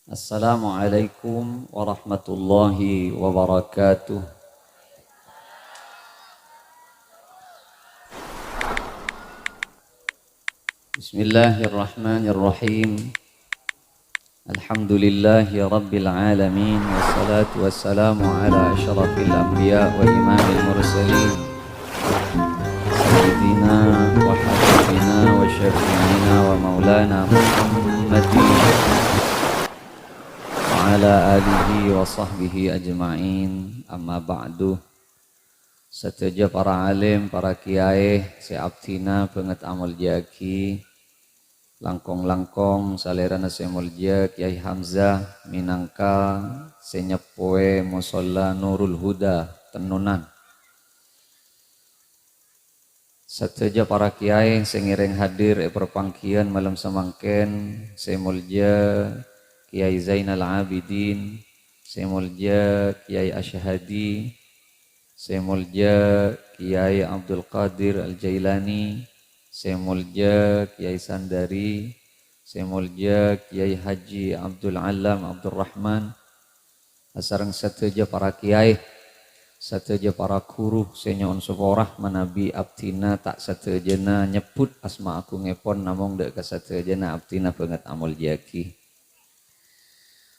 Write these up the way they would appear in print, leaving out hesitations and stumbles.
Assalamualaikum warahmatullahi wabarakatuh. Bismillahirrahmanirrahim. Alhamdulillahi rabbil alamin. Wassalatu wassalamu ala asyrafil anbiya wa imamil mursalin Sayyidina wa habibina wa syafi'ina wa maulana Muhammadin ala alihi wa sahbihi ajma'in. Amma ba'du. Setuju para alim, para kiai, seabtina penget amal jaki, langkong-langkong salerana semulja Kiai Hamzah minangka senyepoe musalla Nurul Huda tenunan. Setuju para kiai sengireng hadir perpangkian malam semangken semulja Kiai Zainal Abidin, semulja Kiai Asyhadi, semulja Kiai Abdul Qadir Al-Jailani, semulja Kiai Sandari, semulja Kiai Haji Abdul Alam Abdul Rahman, asareng setuju para kiai, setuju para guru, senyon seporah manabi abtina tak setujuna nyebut asma aku ngepon namung dek kesetujuna abtina banget amal jaki.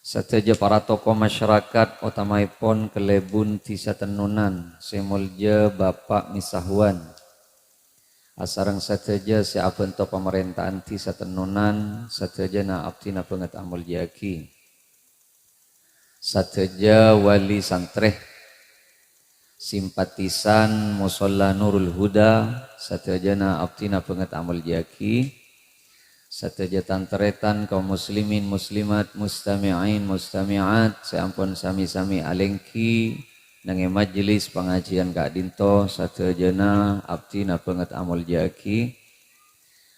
Setuju para tokoh masyarakat utamaipun kelebun tisa tenunan semulja Bapak Misahwan. Asareng setuju siapento pemerintahan tisa tenunan setuju na abtina banget amal jaki. Setuju wali santreh simpatisan musalla Nurul Huda setuju na abtina banget amal jaki. Setuju tanteretan kaum muslimin muslimat mustami'in mustami'at seampun sami-sami alengki nange majelis pengajian Kak Dinto satujana abdina banget amal jaki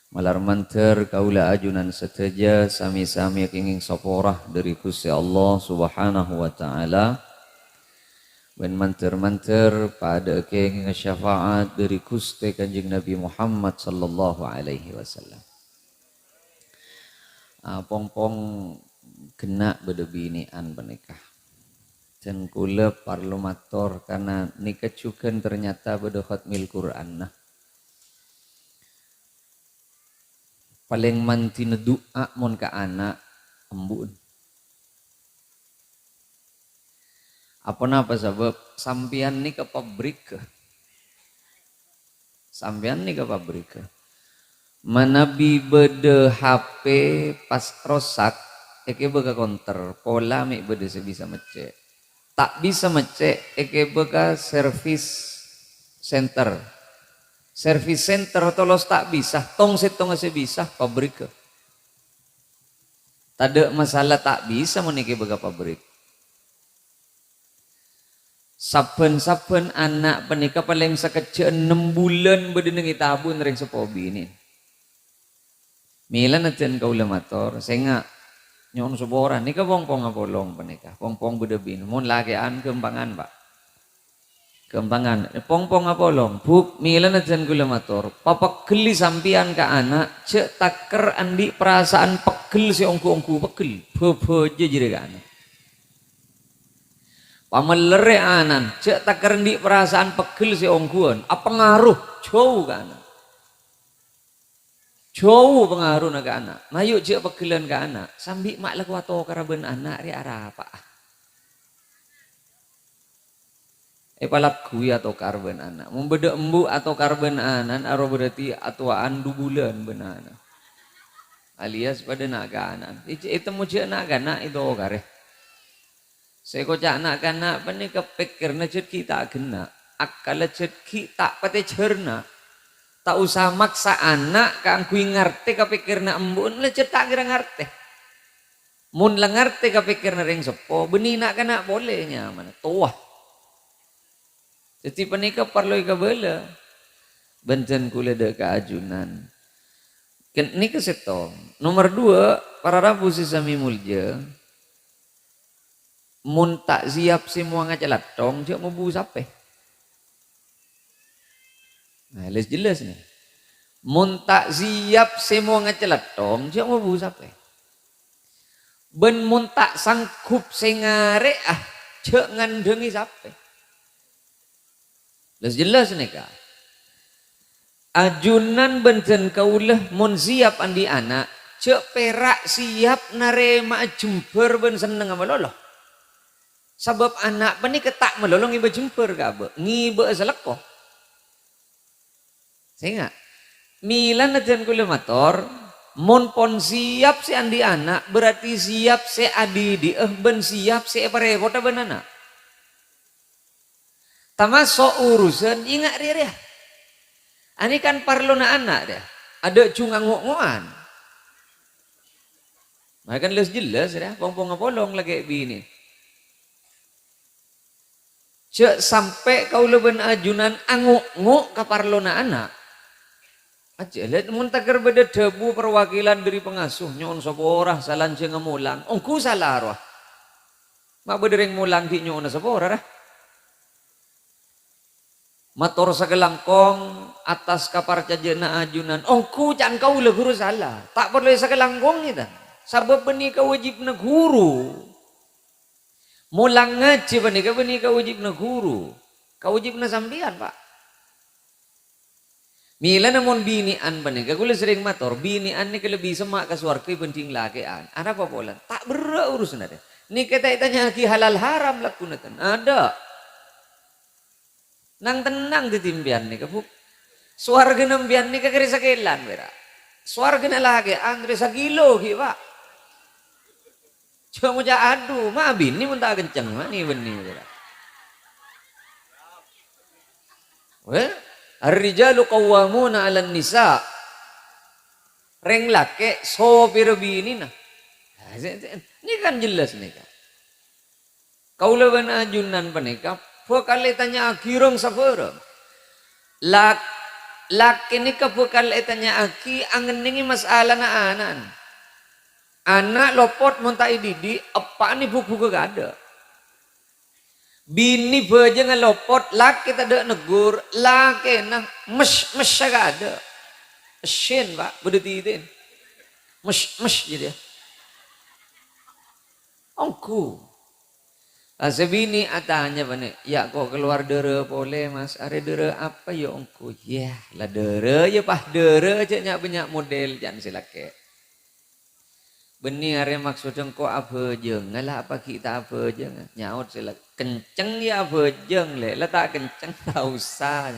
malar manter kaula ajunan setuju sami-sami kenging soporah dari Gusti Allah Subhanahu wa taala ben manter-manter pada kenging syafaat dari Gusti Kanjeng Nabi Muhammad sallallahu alaihi wasallam. Pong-pong kena bedebinian menikah dan kula parlomator karena nikah juga ternyata beda khatmil Quran nah. Paling mantina doa mon ka anak embun apa sebab sampean ni ke pabrik sampean ni ke pabrik manabi bede HP pas rosak eke beka counter pola mek bede sebisa mecek tak bisa mecek eke beka service center tolos tak bisa tong setong bisa pabrik tade masalah tak bisa meniki beka pabrik saben anak penikah paling sekecil 6 bulan bede nengi tabun ring sepobi ini Milan natin kaulamator, senga nyon suboran, nika pongpong apolong panika, pongpong budebin, mon lakian kembangan pak, kembangan, pongpong apolong, buk Milan natin kaulamator, papakeli sampian ke anak, cek taker andi perasaan pegel si ongku pegel, bebo jadi ke anak, pamelere anan, cek taker andi perasaan pegel si ongkuan, apa ngaruh jauh ke anak. Jauh pengaruh na ke anak. Mayuk je pegelan ke anak. Sambil mak laku atau karaben anak ri arah apa? Palak kui atau karben anak. Membeda embu atau karben anan aro berarti atuaan 2 bulan benana. Alias pada nak ke anak. Itu mu je nak ke anak itu kare. Saya kocak nak ke anak pani kepikir na cedki tak kena. Akal cedki tak pate cerna. Tak usah maksa anak kang kui ngerti kepikirna embun lecet tak kira ngerti mun la ngerti kepikirna ring sepo benina kana boleh nyaman tuah jadi penikah perlu ikabela benten kula de keajunan ini kesetong nomor 2 para rabu sisami mulja mun tak siap semua ngajalat tong cek mau bu sape nah, jelas nih. Mun tak siap semua ngecelatong, dia mau busa apa? Ben mun tak sanggup sengare cek ngandengi sampai. Jelas nih kak. Ajunan benten kaulah mun siap andi anak cek perak siap narema jemper ben seneng sama loloh. Sebab anak bani ketak melolong iba jemper kabe ngibe selekoh. Saya nggak. Milan ajan kula mator, mon pon siap si andi anak berarti siap si adi di ben siap si parepota ben anak. Tamasok urusan ingat dia. Ani kan parlona anak dia. Ada cungang ngoan. Mereka kan jelas dia, pong polong lagi bini. Cek sampai kau leben ajunan anguk ke parlona anak. Aja lihat mun takir beda debu perwakilan dari pengasuh nyon seporah salan cenga mulang. Ongku salah roh. Mak bedereng mulang di nyon seporah dah. Mator sakelangkong atas kapar cajena ajunan. Ongku can kau le guru salah. Tak perlu sakelangkong ni dah. Sabab benih kau wajib na guru. Mulang ngaji benih kau wajib na guru. Kau wajib na sambian pak. Mila namun binian benih. Kau sering mator binian ni lebih semak ke suarga penting lakian. Ada apa pola? Tak berurusan ada. Ni kita tanya ki halal haram lakunatan. Ada. Nang tenang di timbian ni kabuk. Suarga nambian ni kagari sakilan bera. Suarga na lagi andre sa kilo ki pak. Cuma mau adu, mah bini pun tak kenceng, mah ni benih. Ar-rijalu qawwamuna 'alan nisa. Reng lake sopir bini nah. Ini kan jelas nih kan. Kaula ban ajunan panika, pokal tanya akirong saperem. Laki ni ka pokal tanya aki angeningi masalah na anan. Anak lopot montai didi, apa ni buku gak ada. Bini baja ngelopot, laki tak ada negur, laki nah mes gak ada. Asin pak, berdetitin. Mes jadi. Ongku. Sebini atanya bane, ya kok keluar dere boleh mas, are dere apa ya ongku? Ya lah dere ya pah dere aja banyak model jangan silake. Benih are maksudnya kok apa jeng, ngalah apa kita apa jeng, nyaut sila kenceng ya apa jeng le, lah tak kenceng tak usah.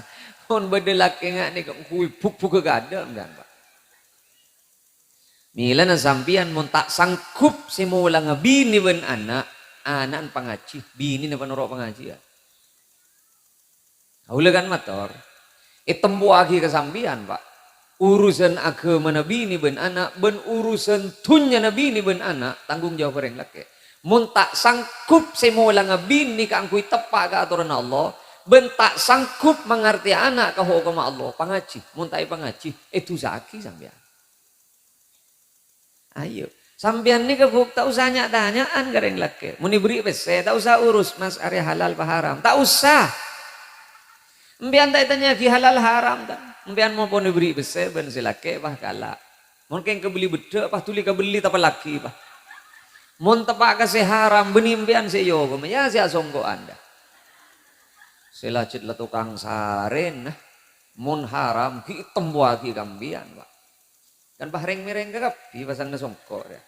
Kon beda laki ngak ni kok kui puk gak ada enggak pak. Mila na sampian mon tak sangkup si mula nga bini ben anak pangaci, bini na panurok pangaci ya. Haula kan mator, itembu agi kesampian pak. Urusan agama nabi ni ben anak, ben urusan tunya nabi ni ben anak, tanggung jawab orang laki. Mun tak sangkup semula ngabin ni kaangkui tepak ke aturan Allah, ben tak sangkup mengerti anak ke hukum Allah, pangaji, mun tak pangaji, itu zaki sampean. Ayo, sampean ni kebuk tak usah tanyaan ke orang laki. Mun diberi pese, tak usah urus mas area halal apa haram, tak usah. Mbian tak tanya ki halal haram tak. Mbian mau pun diberi besar ben silake bah kalah. Mungkin kebeli beda pah tuli kebeli tapi laki pah. Mun tepak kasih haram benih mbian si yogo ya si asongko anda. Silacit lah tukang saren nah. Mun haram ki tembuaki kambian pak. Kan bah reng-mereng kagap di pasang nasongko ya.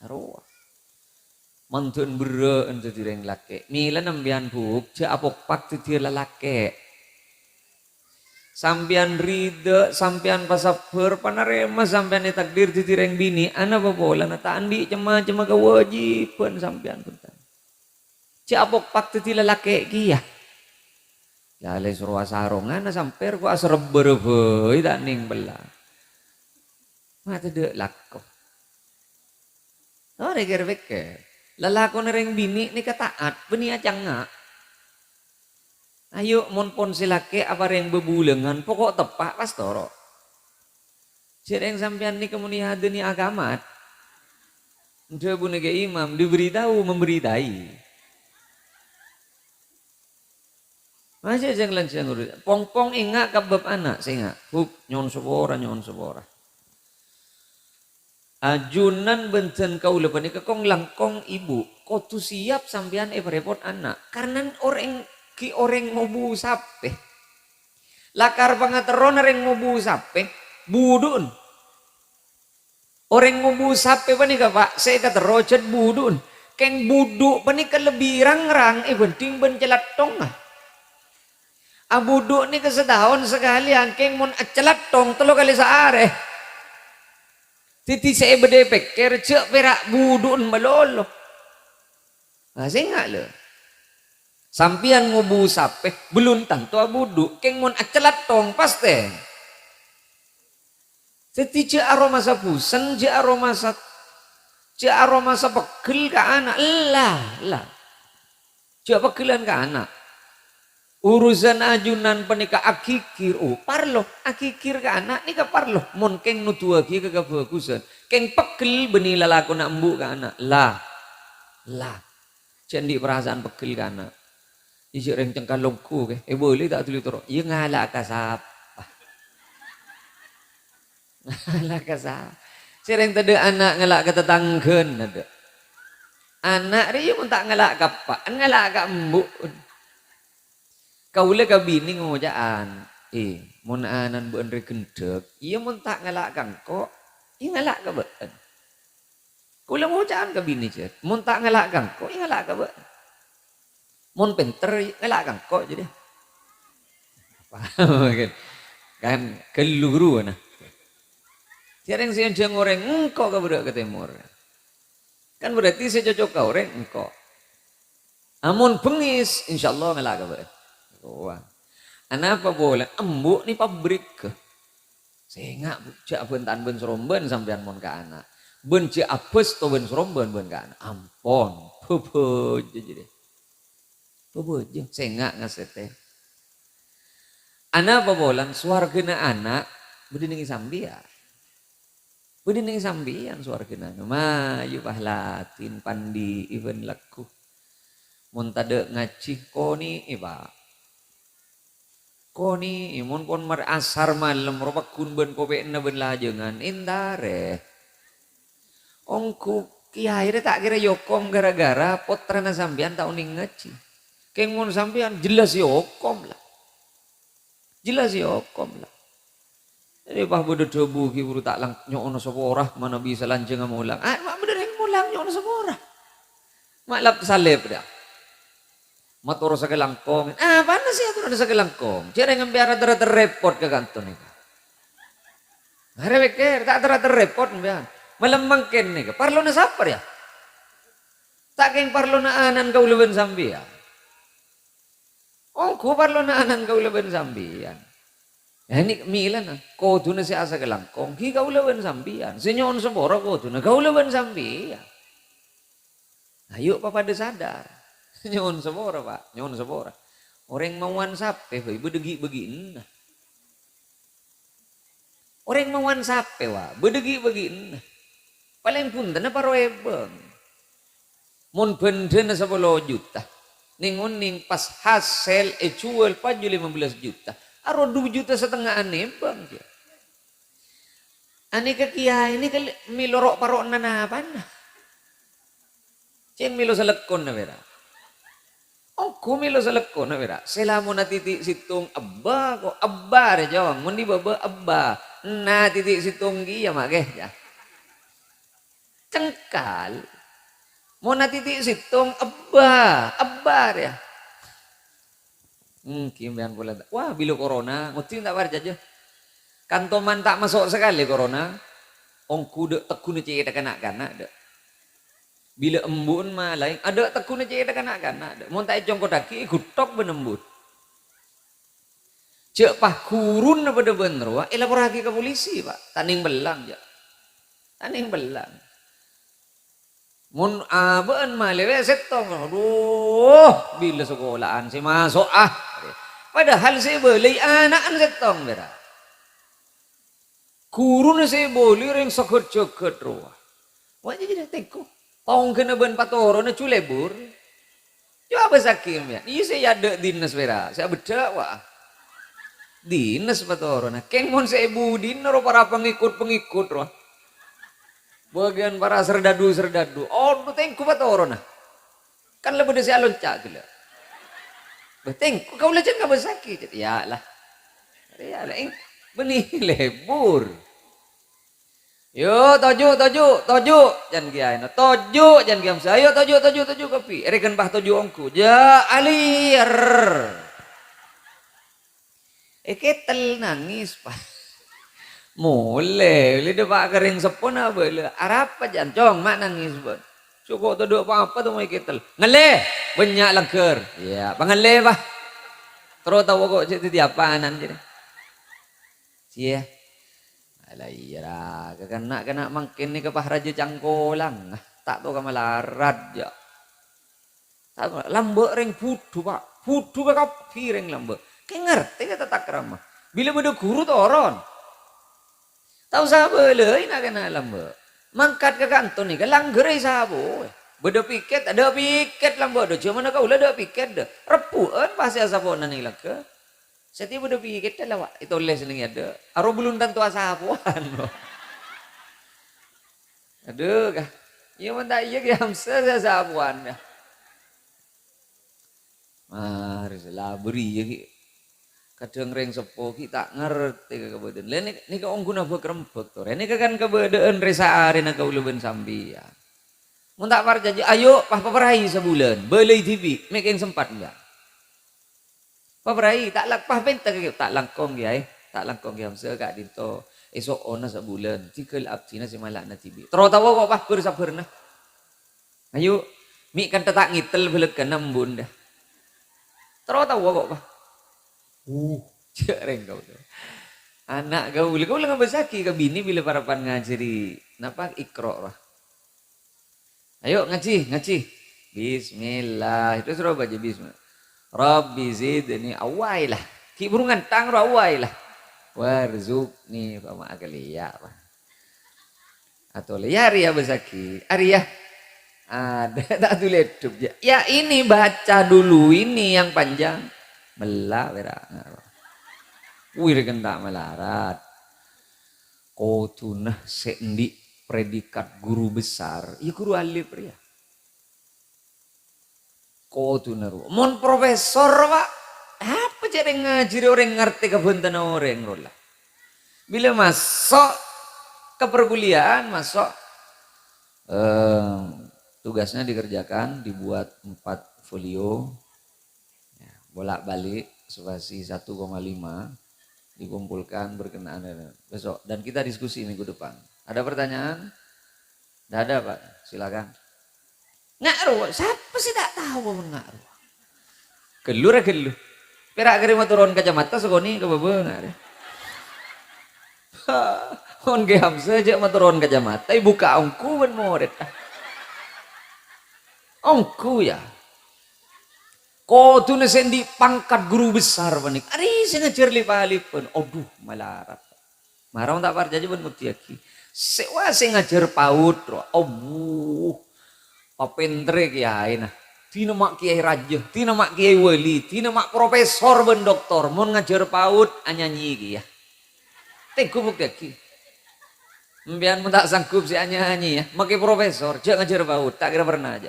Arwah. Mantun bere ente direng lake. Mila nambian buk ce apok pak titir lalake. Sampian rida, sampian pasaper, panarema sampian takdir titireng bini, ana babola na tandi cema kewajiban sampian punten. Ci apok pak titi lalaki kia. Lale suruh sarongan na samper ku asreberebe tak ning bela. Mata de lakko. Oh reger-reger. Lalako nereng bini ni kataat, beni acang ngak. Ayo mon pon silake apa yang bebulengan pokok tepak pastoro. Sireng sampean ni kemudian ni agamat. Dia bunega imam diberitahu memberitai. Masih jangan lancang urut. Pong ingat kabab anak singa. Huk nyon sebora. Ajunan benten kau lepas ni kong langkong ibu. Kau tu siap sampean repot anak. Karena orang ngobu sape. Lakar pangateron orang ngobu sape. Budun. Orang ngobu sape pa ni ka pak. Saya kata rocet budun. Keng budu pa ni ka lebih rang-rang. Benting ben celatong ah. Budu ni kesedahon sekali. Keng mon celatong 3 kali saare. Titi saya berdepek, kerja perak budun malolo. Saya enggak le. Sampian ngubu sape, belum tanto budu, keng mon acelatong paste. Titi aroma sa pusan, aroma sa pekil ke anak, lah. Pekilan ke anak. Urusan ajunan penikah akikir, parlo akikir ke anak ni ka parlo mon keng nutua ki ke bagusan keng pekel benila lako nak embu ke anak lah cendi perasaan pekel ke anak isi reng cengkalongku ke boleh tak tulis toro iya ngalak kasap ngalak kasap sering tade anak ngalak ke tetanggen ada anak dia pun tak ngalak kapak ngalak ka embu. Kau le kabini ngomojaan, mon anan bu andre kendek, iya mon tak ngalak kangko, iya ngalak ka beun. Kau le ngomojaan kabini jet, mon tak ngalak kangko, iya ngalak ka beun. Mon pinter ngalak kangko jadi. Kan keluru na. Tiareng sing jeng orang engko ka budak ke timur. Kan berarti saya cocok ka orang engko. Amun bengis insyaallah ngalak ka beun. Wah, anak apa boleh? Embuk ni pabrik ke? Saya cak bentan ben seromben sampean mon ke anak. Ben cak apes to ben seromben ben ke anak. Ampon, bebe jadi. Bebe je, saya ngasete. Anak apa boleh? Suargena anak berdinding sambia. Berdinding sambian suargena. Ma yu pahlatin pandi even laku. Mon tade ngaci koni iba. Koni imun pon mar asar malam ropak kun ben kope na ben lajengan indare. Ongku kiai tak kira yokom gara-gara potrana sambian tak uning ngaci. Keng mon sambian jelas yokom lah. Jelas yokom lah. Jadi pah bodo debu ki buru tak lang nyono sapa ora mana bisa lanjeng mulang. Mak bener yang mulang nyono sapa ora. Mak lap salib dah. Matoro sa kelangkong. Paano siya ito na sa kelangkong? Siya nga biara report ka kanto ni ka. Harapikir, tak report niya. Malamang ken ni ka. Parlo na sapar ya. Taking parlo na anan ka ulaban sambiya. Ko parlo na anan ka ulaban sambiya. Ini milan na. Kodo na siya sa kelangkong. Ki ka ulaban sambiya. Sinyon sa bora kodo na ka ulaban sambiya. Ayo pa pada sadar. Nyon sabora pak, nyon sabora. Orang mauan sape, bedegi begin. Orang mauan sape wa, bedegi begin. Paling pun na paroebeng. Mon benda na 10 juta. Ningon ning pas hasil jual paju 15 juta. Aro 2 juta setengah aneh bang. Ani kiai ini kali milorok parok na apa na. Ceng milo selekon na vera. Kumilo sa lakko na mira. Sila mo natiti sitong abba ko. Abba re jawang. Mundi baba abba. Natiti sitong giya mageh. Cengkal. Mo natiti sitong abba. Abba re. Kimbihan pula. Wah bilo corona. Ngutin tak warja aja. Kantoman tak masuk sekali corona. Kuda tekun cek kanak-kanak. Bila embun malah ada tekun aja kanak-kanak. Montai jongkok daki gutok benembut. Cek pah kurun pada bener wah lapor lagi ke polisi pak. Taning belang ya. Taning belang. Mun aben malah setong. Aduh bila sekolahan si masuk Padahal saya beli anak setong bera. Kurun saya beli ring sokot-sokot ruah. Wah jadi teko. Tong kena ben patoro na culebur. Coba sakim ya. Iya saya ada dinas vera. Saya beda wah. Dinas patoro na. Keng mon saya budin naro para pengikut roh. Bagian para serdadu. Oh, tengku ba toro na. Kan lebih dari alon cak gila. Tengku kau lejen ka sakit. Ya lah. Ya lah. Benih lebur. Yo toju. Jangan kiai no. Toju jangan kiam saya. Toju kopi. Rekan bah toju ongku. Ja alir. Ketel nangis pak. Mulai, lihat pak kering sepon apa le? Arapa jangan cong mak nangis pun. Cukup tu dua apa tu mau ketel. Ngale, banyak langker. Ya, pangale bah. Terus tahu kok jadi apa nanti. Cia. Alah iya, kena makin ni kepah raja cangkolang. Tak tahu kamalarat ya. Tak lambek ring fudu pak. Fudu pak kapi ring lambek. Kayak ngerti kata tak ramah. Bila beda guru tu orang. Tahu sabo le, ina kena lambe. Mangkat ke kantor ni, langgerai sabo. Beda piket, ada piket lambe do. Cuma nak kau ada piket dah. Repuan pasti sabo nani laka. Setiap beda piket dah lawak. Itu les ni ada. Aro belum tentu sabuan. Aduh kah. Ya mana iya kiam sabuan dah. Mari selabri ya ki. Kadang ring sepo kita ngerti kebetulan. Lain ni kau ongguna berkerempet tu. Ini kan kebetulan resa hari nak kau leben sambil. Mun tak par janji, ayo pah paperai sebulan. Belai TV, mek yang sempat enggak. Paperai tak lak pah bentar ke tak langkong ya tak langkong ya masa kak dito. Esok ona sebulan. Tikal abtina si malak na TV. Terus tahu kok pah bersabar nah. Ayo, mik kan tak ngitel belekan nambun dah. Terus tahu kok pah. Jarang kau tu. Anak kau lang bersaki ke bini bila parapan ngajari. Napa ikro lah. Ayo ngaji. Bismillah. Itu suruh baca bismillah. Rabbi zidni awailah. Ki burungan tang ro awailah. Warzuqni fama akaliya. Atau liari ya bersaki. Arya. Ada tak tulis ya ini baca dulu ini yang panjang. Melah berak. Wih kena melarat. Kau tunah sendi predikat guru besar. Ya guru alif ya. Kau tunah ru. Mon profesor pak. Apa jadi ngajari orang ngerti kebentan orang rola. Bila masuk ke perkuliahan masuk tugasnya dikerjakan dibuat 4 folio. Bolak-balik spasi 1,5 dikumpulkan berkenaan besok dan kita diskusi minggu depan. Ada pertanyaan? Tidak ada Pak, silakan. Ngakru, siapa sih tak tahu pun ngakru. Gelur. Perak kirim turun kacamata sekoni ke bebe ngakru. On gam saja turun kacamata, buka ongku ben murid. Ongku ya. Kau tu sendi pangkat guru besar panik. Ari saya ngajar lipalipun. Aduh malarat. Marah tak par jadi pun mutiaki. Sewa saya ngajar paut. Aduh. Papentre kiai nah. Tina mak kiai raja. Tina mak kiai wali. Tina mak profesor ben doktor. Mau ngajar paut anyanyi ya. Tengku mutiaki. Mbian tak sanggup si anyanyi ya. Makai profesor. Jangan ngajar paut. Tak kira pernah aja.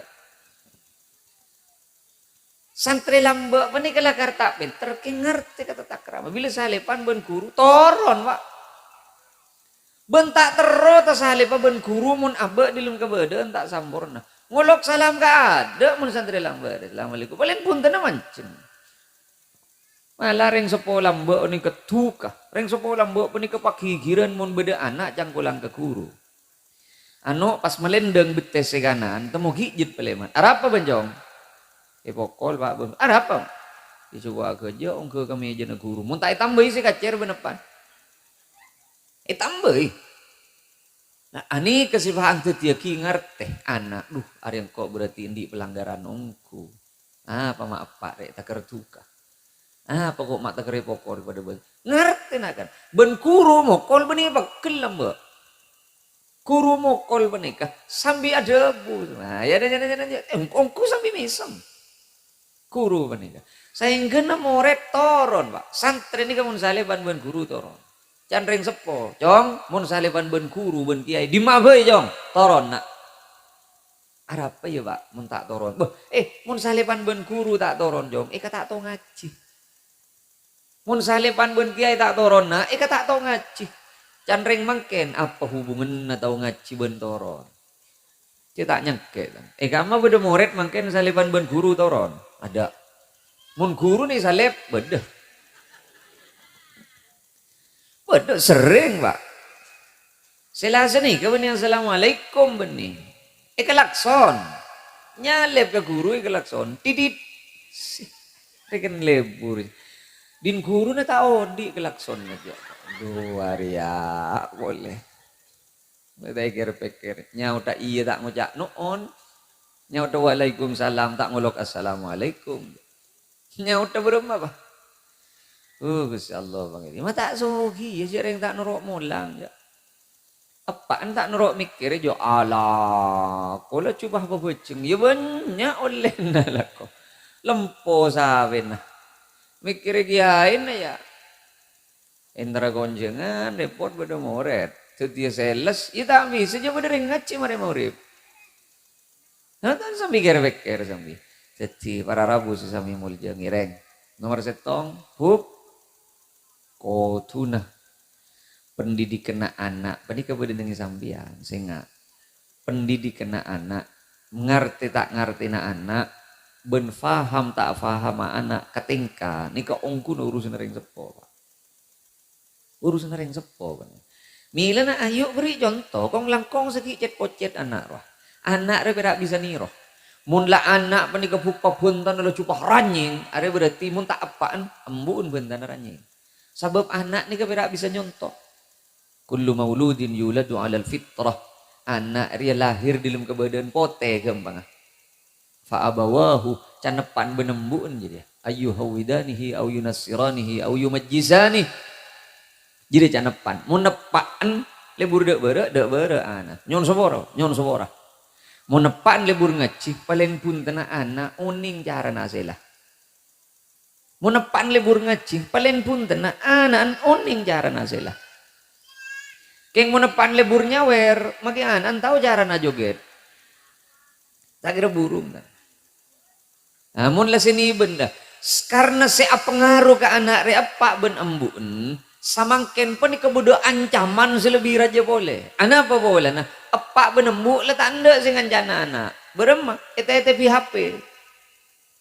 Santri lambek menikah karta pinter ki ngerti kata takrama. Bila salepan ben guru toron pak. Bentak terus tas salepan ben guru mun abek dilum kebedean tak sampurna. Ngolok salam ka ada mun santri lambek. Assalamualaikum. Paling punten mancen. Malah ring sepo lambek ni ketuka. Ring sepo lambek ni kepagigiran mun beda anak cangkulang ke guru. Anu pas melendeng betes kanan temu gigit peleman. Arapa benjong? Pokol pak, ada apa? Dicoba kerja, ongke kami aja guru. Muntah tambah sih kacer benepan. Tambah. Nah, ani kesifahan tetiaki ngerti anak. Ada yang kok berarti ini pelanggaran ongku. Apa maaf pak, rek tak kertuka. Apa kok mak tak kere pokol pada ben. Ngerti nak kan? Ben guru mokol benih bakal lamba. Guru mokol benikah sambil ada bu. Nah, ya ongku sambil mesem. Guru panika. Saya kena murid toron, Pak. Santri ini kamu saleban ban guru toron. Candring sepo, jong, mun salipan ben guru ben kiai, di mabei jong, toron nak. Arab apa ya pak, mun tak toron. Mun salipan ben guru tak toron jong, tak tau ngaji. Mun salipan ben kiai tak toron nak, tak tau ngaji. Candring mangken, apa hubungan na tau ngaji ben toron? Cita nyengke. Kamu beda murid mangken salipan ben guru toron, ada. Mun guru nih salib, beda. Waduh sering pak. Selasa nih kemudian assalamualaikum benih. Kelakson. Nyalep ke guru kelakson. Tidit. Rekan lebur. Din guru na tao di kelakson aja. Dua ria boleh. Pikir-pikir. Nyau tak iya tak ngucap nuon. Nyau tak waalaikumsalam tak ngolok assalamualaikum. Nyau tak berapa pak? Gusti Allah bang ini. Mata sogi ya sering tak nuruk mulang ya. Apaan tak nuruk mikir jo ala. Kola coba apa boceng ya banyak oleh nalako. Lempo sawin nah. Mikir kiain ya. Indra gonjengan repot pada murid. Setia sales ya tak bisa je pada ngaji mare murid. Nah kan sambil pikir sambil. Jadi para rabu sesami mulja ngireng. Nomor setong hub kotuna pendidikan anak pendidikan dengan sambian sehingga pendidikan anak ngerti tak ngerti anak ben faham tak faham anak ketingka nika ongkun urusan ring sepo urusan ring sepo mila na ayo beri contoh kong langkong sedikit pocet anak roh anak repera bisa niroh mun la anak pendika bupa buntan lo cupah ranying are berarti mun tak apaan embun buntan ranying. Sebab anak ni kira bisa nyontok. Kullu mauludin yuladu 'alal fitrah. Anak dia lahir di dalam kebadan pote gampang. Fa abawahu canepan benembun jadi. Ayu hawidanihi au yunassiranihi au yumajjisani. Jadi canepan. Mun nepaan lebur dek bere anak. Nyon sobora. Mun nepaan lebur ngaji paling punten anak uning cara naselah. Munepan lebur ngaji paling punten anan oning cara nasela keng munepan lebur nyawer maki anan tahu cara na joget tak kira burung kan namun lah sini benda karena saya pengaruh ke anak re apa ben embun samangken pun kebudo ancaman selebih raja boleh anak apa boleh nah apa ben embuk lah tanda dengan jana anak berema ete HP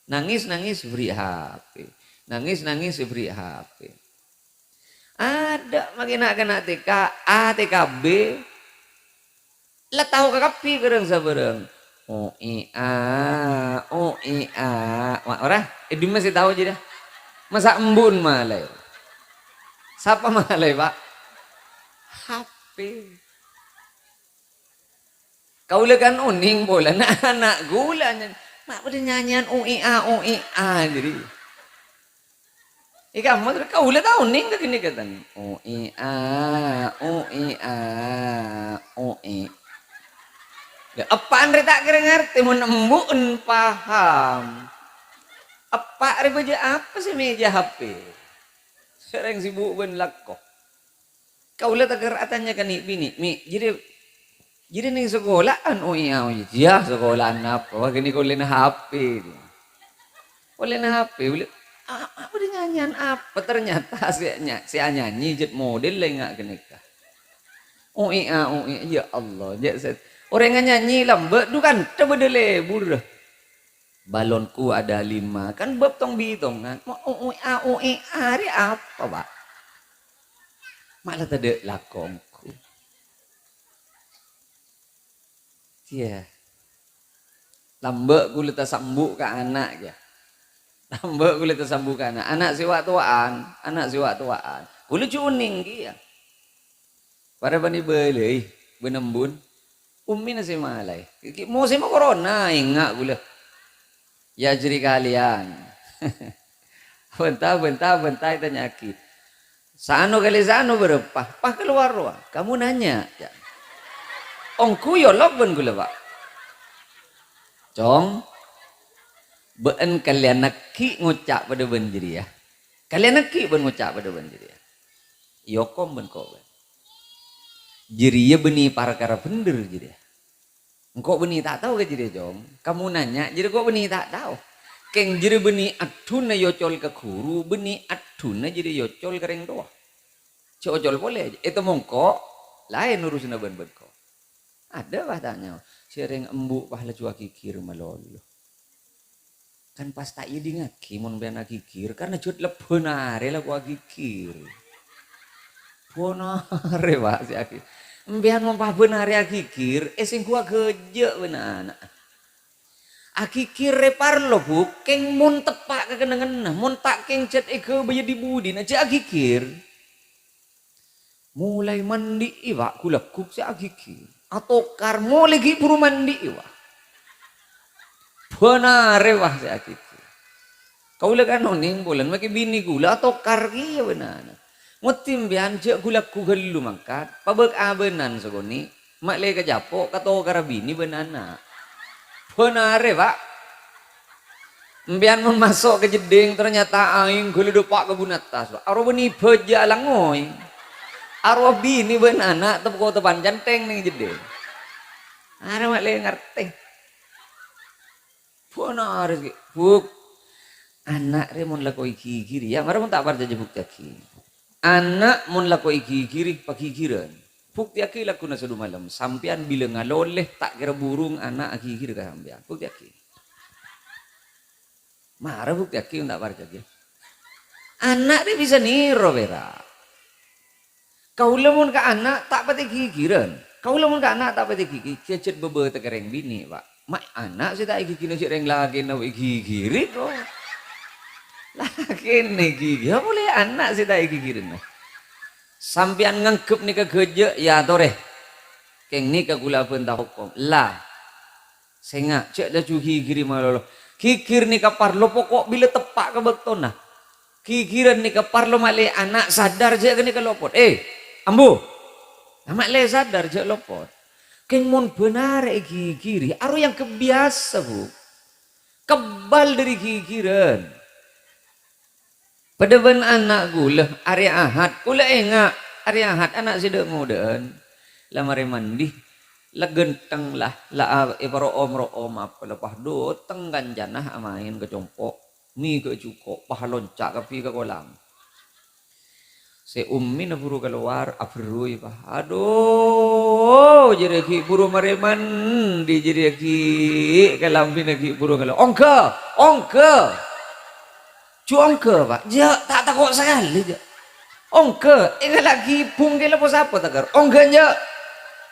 nangis beri HP nangis beri HP. Ada makin nak TK A TKB lah tahu kakapi gereng sabereng. OIA ora di masih tahu aja dah. Masa embun malai. Siapa malai pak? HP. Kau lekan uning bola anak gulanya. Mak pada nyanyian OIA jadi. Ika mau kau ulah tahu ning ke gini katan. OIA. Apaan re tak kira ngerti mun embun paham. Apa re baca apa sih meja HP? Sering sibuk ben lakko. Kau ulah tak kira atanya kan bini. Jadi ning sekolahan OIA. Ya sekolahan apa? Gini kau lena HP. Kau lena HP. Apa dia nyanyian apa ternyata si nyanyi jet model lah nggak kenika ya Allah orang nyanyi lambat tu kan coba lebur balonku ada 5 kan bab tong bitong kan hari apa pak malah tadi lakongku ya lambat ku letak sambuk ke anak ya tambah kulit tersambukan anak siwa tuaan kulit cuning kia pada bani beli benembun umi nasi malai mau sih mau corona ingat kulit ya jadi kalian bentar tanya ki sano kali sano berapa pak keluar ruang kamu nanya ya ongku yolok ben gula pak cong ben kalian neki ngucap pada banjiri ya. Kalian neki ben ngucap pada banjiri ya. Yokom ben kok. Jadi ya beni perkara bener jadi. Engkau beni tak tahu ke jadi jom. Kamu nanya, jadi kok beni tak tahu. Keng jadi beni aduna yocol ke guru, beni aduna jadi yocol ke reng doa. Cocol boleh aja. Itu mongko lain urusan ben kok. Ada bahasanya. Sering embuk pahala cua kikir malolo. Kan pas tak yedi ngaki mon bena kikir karena cut lebenare lah gua kikir. Bonare Pak si aki. Mbian mon pa benare kikir sing gua geje benana. Akikir repar lo bu keng mon tepak kekenengan mon tak keng cet ke bayi di budi aja akikir. Mulai mandi iwa kulakuk si akikir. Atau karmo lagi buru mandi iwa. Benare wah si akikir. Kau lekan noning bulan makin bini gula atau kargi ya benana. Mutim bian je gulaku gelu mangkat. Pabek abenan segoni. Mak le kejapo kato karabini benana. Benare pak. Mbian mun masuk ke jeding ternyata aing gulu depak kebun atas. Aro beni beja langoy. Aro bini benana tepuk tepan janteng ning jeding. Aro mak le ngerti. Benare ki. Buk. Anak re mun lakoi gigiri ya mara mun tak par jaje bukti aki. Anak mun lakoi gigiri pagigiran. Bukti aki lakuna sadu malam. Sampian bila ngaloleh tak kira burung anak gigir ka sampian. Bukti aki. Mara bukti aki tak par jaje. Anak dia bisa niro bera. Kau lemun ka anak tak pati gigiran. Kau lemun ka anak tak pati gigi. Cecet bebe tekereng bini pak. Mak anak sih tak gigi nasi reng lagi nawi gigiri kok. Laki nih gigi, ya boleh anak sih tak gigirin. Sampian ngangkep nih ke geje, ya tore. Keng nih ke gula bentah hukum. Lah, senga cek dah cuci gigiri malolo. Kikir nih ke parlo pokok bila tepak ke bektona. Kikiran nih ke parlo male anak sadar je nih ke lopot. Ambu, amak le sadar je lopot. Keng mon benar gigiri, aru yang kebiasa bu. Kebal dari gigiran. Pada ben anak gula hari ahad gula enggak hari ahad anak sidek mudahan lah mari mandi lah genteng lah iparo om apa lepas do tenggan janah amain ke compok mi ke cuko pah loncak ke pi ke kolam se ummi na buru keluar abrui pah aduh jadi ki buru mari mandi jadi ki kelambi ki buru keluar ongke Ongke pak, ja tak takut sekali ja. Ongke, ini lagi pungke lepas apa takar? Ongke ja,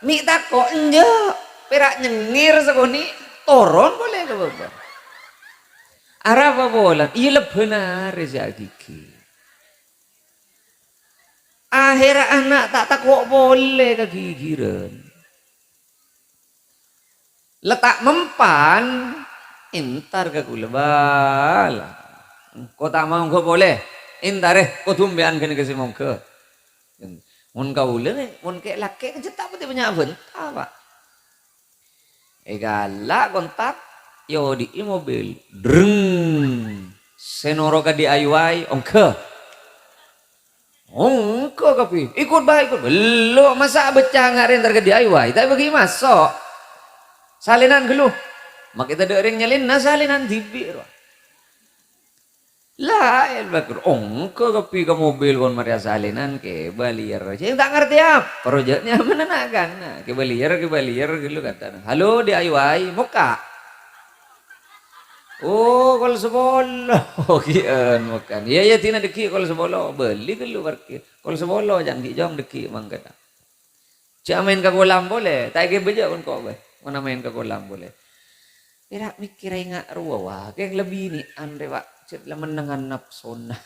mi takut ja, perak nyengir segoni, toron boleh ke bapak? Arah apa bola? Iya benar ya gigi. Akhir anak tak takut boleh ke gigiran. Letak mempan, entar ke kulebal. Kau tak mau kau boleh, intare kau tumbean kena kasih mau ke, mun kau boleh, mun ke laki kejetak putih banyak bentah pak, galak kontak, yo di mobil, dreng, senoro ka di ayuai, ongke kapi, ikut belum masa becah ngarin ntar ke di ayuai, tapi bagi masuk, salinan geluh, mak kita dering nyalin, nah salinan tibir. Lah, elbakur ongko kapi ke mobil kon Maria salinan ke balier. Saya tak ngerti apa proyeknya menenangkan. Nah, ke balier gitu kata. Halo di ayuai muka. Oh, kalau sebolo. Oh, kian bukan. Iya tina deki kalau sebolo beli dulu parkir. Kalau sebolo jangan kijong deki mang kata. Cak main ke kolam boleh. Tak ke beja pun kok be. Mana main ke kolam boleh. Tidak mikir ingat ruah. Kayak lebih nih andre pak. Lah menangan nafsona.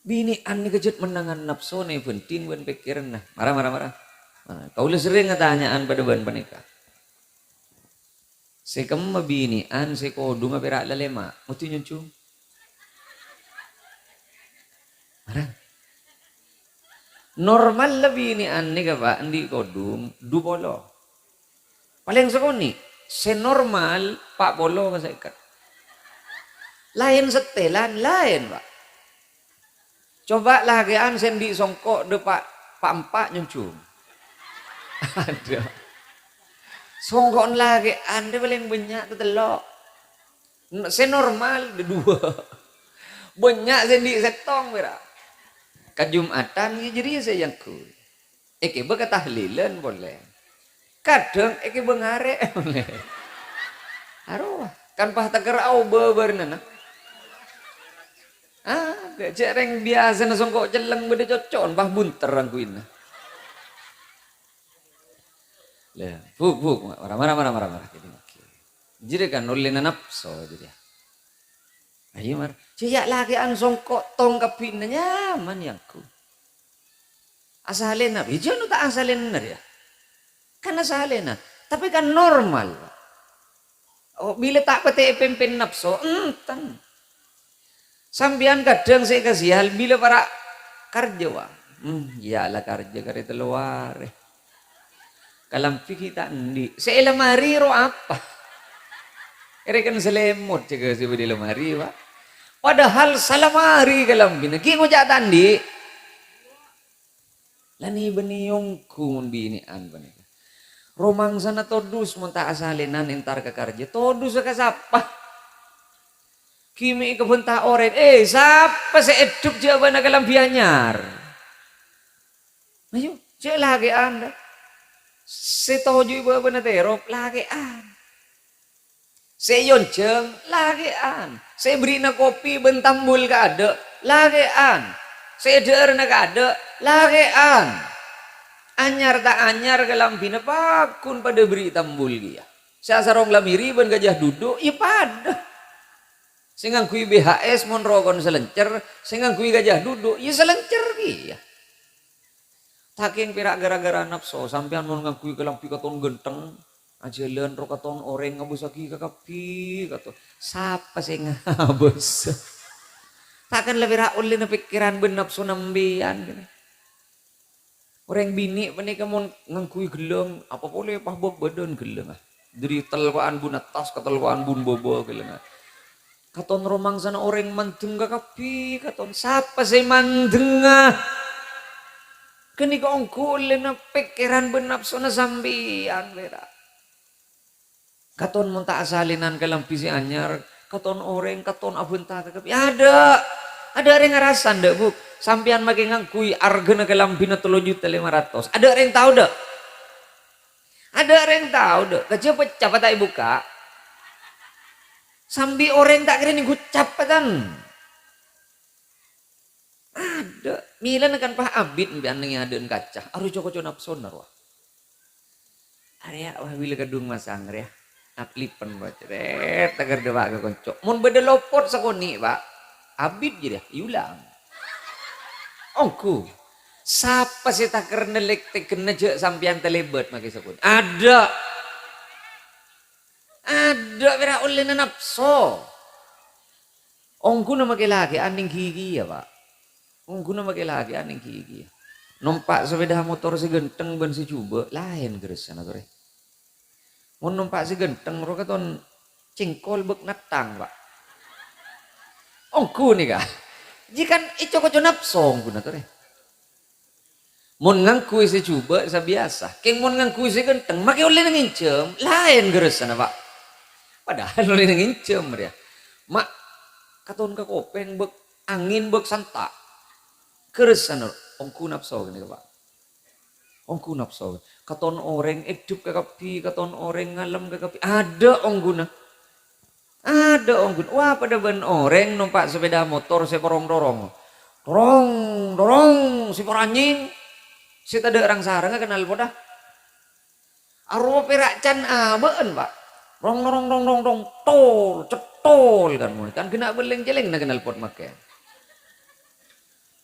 Bini ani kejut menangan nafsona penting ban pikiran nah. Marah. Nah, kau le sering ngatanyaan pada ban panika. Sekam mabini an sekodu ngaperak lalema. Mutu nyuncu. Marah. Normal lebih ini an ni ka andi kodum du polo. Paling sekoni senormal pak polo masakat. Lain setelan lain pak Coba lah kean sendi songkok de pak empat nyuncung. Ada. Songkok lagi anda paling banyak tu telok. Saya normal de dua. Banyak sendi setong berak. Kajumatan jadi saya yang cool. Eke berkatahlilan boleh. Kadang eke bengare boleh. Aduh, kan pah takerau beberna. Cereng biasa na songkok celeng beda cocok, bah bunter angkuin. Lah, buk, marah. Jadi kan oleh nafsu jadi. Ayo mar, ciyak lagi an songkok tong kapin nyaman yangku. Asalena, bijo nu tak asalena ya. Kan asalena, tapi kan normal. Oh, bila tak pete pempin nafsu, entan. Sambian kadang saya kasih hal bila para kerja wah. Iyalah kerja karena luar. Kalam fikir tak ndi. Saya lemari ro apa? Kira kan selemut cakap saya di lemari wah. Padahal salamari kalam bina. Ki ngojak tandi. Lani beniungku bini an bani. Romang sana todus munta asalinan entar ke kerja. Todus ke siapa? Kimi kebentak oren, siapa seedup jawaban kalam bianyar. Ayo, cek lagi anda. Setoju ibu benar terop lagi an. Seyonceng lagi an. Saya beri na kopi bentambul ke ada lagi an. Seder na ke ada lagi an. Anyar tak anyar kalam bina pakun pada beri tambul dia. Saya sarong lamiri ben gajah duduk, ya pada. Sehingga kui BHS mon rokon selencer, sehingga kui gajah duduk, ya selencer dia. Taking pirak gara-gara nafsu, sampean mon ngakui kelampi katon genteng, ajalan rokaton orang ngabusaki kakapi, katon. Siapa sih ngabus? Takkan lebih raul na pikiran ben nafsu nambian. Orang bini menika mon ngakui geleng, apa boleh pahbok badan geleng. Dari telwaan bun atas ke telwaan bun bobo geleng. Katon romang sana orang manteng kakapi, katon siapa sih manteng kini kau ongkul na pikiran benapso na sambian beda. Katon munta asalinan kalampi si anyar, katon orang, katon abunta kakapi. Ada orang ngerasan dek buk, sampian makin ngangkui arga na kalampi na 3.500.000. Ada orang tahu dek? Ada orang tahu dek? Kecil pecah tak buka. Sambil orang tak kira ni gucap kan. Ada. Milan akan pah abid bian yang ada kaca. Aru coko nafsu narwa. Area wah bila kadung masang ya. Aplipen baca. Tagar dewa ke koncok. Mun beda lopot sakoni pak. Abid jadi iulang. Ongku. Siapa sih tak kena lek kena je sampian telebet makai sakoni. Ada. Ada bera oleh nafsu. Ongku nama lagi aning gigi ya pak. Ongku nama lagi aning gigi. Numpak sepeda motor si genteng ben si coba lain geresan atau mau numpak si genteng rokaton cengkol bek natang pak. Ongku nih kah? Jika itu kau nafsu ongku natore. Mun ngangkui si coba biasa. Keng mun ngangkui si genteng makai oleh ngincem lain geresan pak. Padahal oleh ngincem dia. Mak katon ke kopeng bek angin bek santak. Keresan ongku nafsu gini pak. Ongku nafsu. Katon orang hidup ke kapi, katon orang ngalem ke kapi. Ada ongguna. Ada ongguna. Wah pada ben orang numpak sepeda motor seporong dorong. Dorong si poranying. Si tada orang sarang kenal poda. Arwah perak can abeen pak. Rong tol cetol kan kena beleng jeleng na kenal pot make.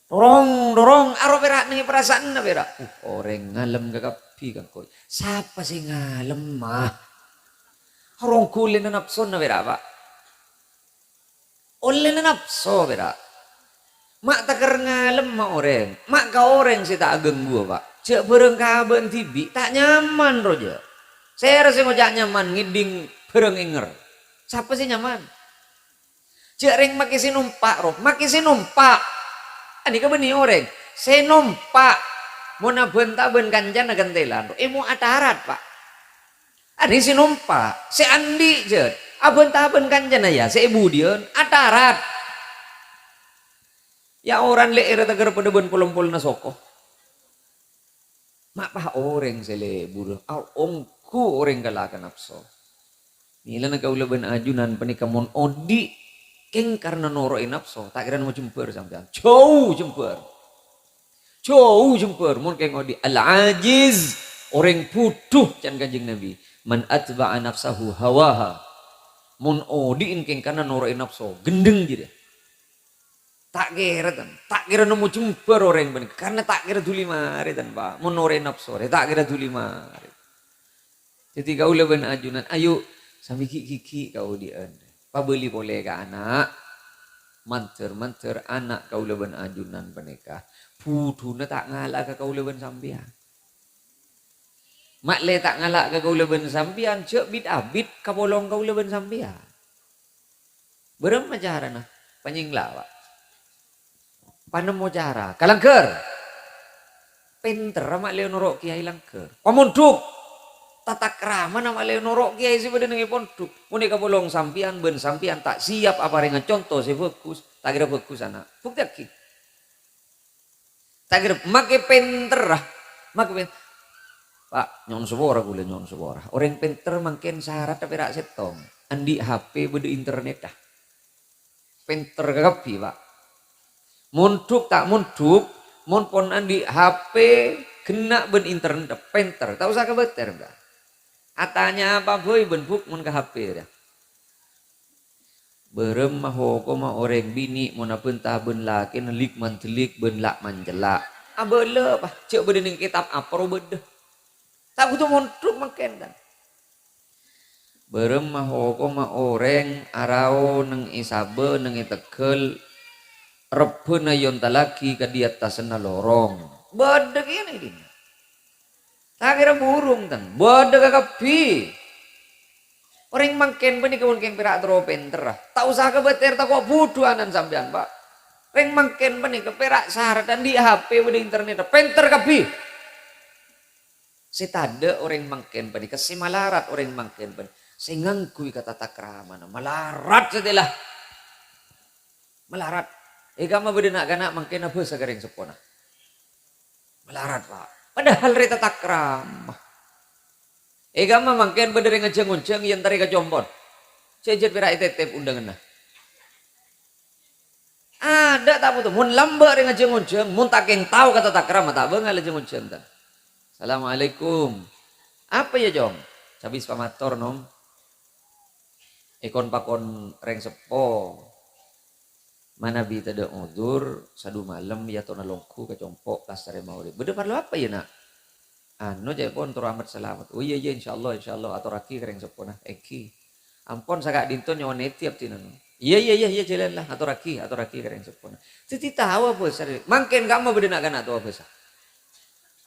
Dorong aro berak nih perasaan na berak. Orang ngalem gagapi kan koi. Siapa sih ngalem mah? Orang kulin na nafsu na berak pak. Oleh na nafsu berak. Mak takar ngalem mah orang. Mak ka orang sih tak ageng gua pak. Cek bereng kaben tibi tak nyaman roja. Saya rasa ngojak nyaman ngiding bareng inger. Siapa sih nyaman? Cek ring maki si numpak roh, maki si numpak. Ani ka beni orang. Senompak mau nabenta-ben kanjana gantelan. Emo atarat pak. Ani sinumpak. Se andi jet. Abenta-ben kanjana ya. Se ibu dia atarat. Ya orang leer tagar pada ben pol na soko. Mak pa orang sele buru. Ongku orang galakan nafsu. Nila na kaulaban ajunan panikamon odi keng karena noroin nafsu tak kira mau jemper sampean jauh jemper mun keng odi al ajiz orang putuh can kanjeng Nabi man atba'a nafsahu hawaha mun odi keng karena noroin nafsu gendeng jadi tak kira nemu jemper orang ben karena tak kira duli mari dan pak mun noroin nafsu tak kira duli mari jadi kaulaban ajunan ayo sambil kiki kau dian. Pabeli boleh ke anak. Manter anak kau leban ajunan peneka. Puduna tak ngalak ke kau leban sambian. Mak le tak ngalak ke kau leban sambian. Cek bit abit kapolong kau leban sambian. Berapa cara nah? Panyingla pak. Panemu cara. Kalangker. Pinter mak le norok kiai langker. Pamunduk. Tata krama nama leonorok kiai si pada nengi pondok. Muni kapolong sampian ben sampian tak siap apa dengan contoh si fokus. Tak kira fokus anak. Bukti aki. Tak kira make pinter lah. Make pinter. Pak nyon sebora gula nyon sebora. Orang pinter makin syarat tapi rak setong. Andi HP bede internet dah. Pinter kagapi pak. Munduk tak munduk. Mun pon andi HP kena ben internet pinter. Tak usah kebeter dah. Atanya apa boy benbuk mun ke HP dah. Berem maho ko ma orang bini mun apenta ben laki nelik mantelik ben lak manjelak. Abele bah cek bede ning kitab apro bede. Tak butuh montruk maken dan. Berem maho ko ma orang arao neng isabe neng tekel repeuna yon talaki ka di atasna lorong. Bede gini ini. Tak kira burung tan, bodoh kakapi. Orang mangken bani kebun keng perak tero pinter. Tak usah kebeter tak kok buduanan sampean pak. Orang mangken bani keperak syarat dan di HP bani internet pinter kapi. Setade orang mangken bani kesimalarat orang mangken bani. Singangkui kata takrama malarat setelah malarat. Ega mah bade nak ganak mangken apa sagareng sepona. Malarat pak. Padahal reta takram. Ega mah mangken bener ngejeng-ngejeng yang tari kajombon. Cejet pira itetep undangan. Ada tak betul. Mun lamba ngejeng-ngejeng, mun takeng tahu kata takram tak beungal ngejeng-ngejeng ta. Assalamualaikum. Apa ya jong? Cabis pamator nom. Ekon pakon reng sepo. Mana bi tada udur sadu malam ya to nalongku ke compok kasare maurib. Bede parlo apa ya nak? Anu jay pon tur amat selamat. Oh iya insyaallah atau raki kereng sepona eki. Ampon sagak dinto nyone tiap tinan. Iya jalan lah atau raki kereng sepona. Titi tahu apa sare. Mangken kamu bede nak kana to apa sah.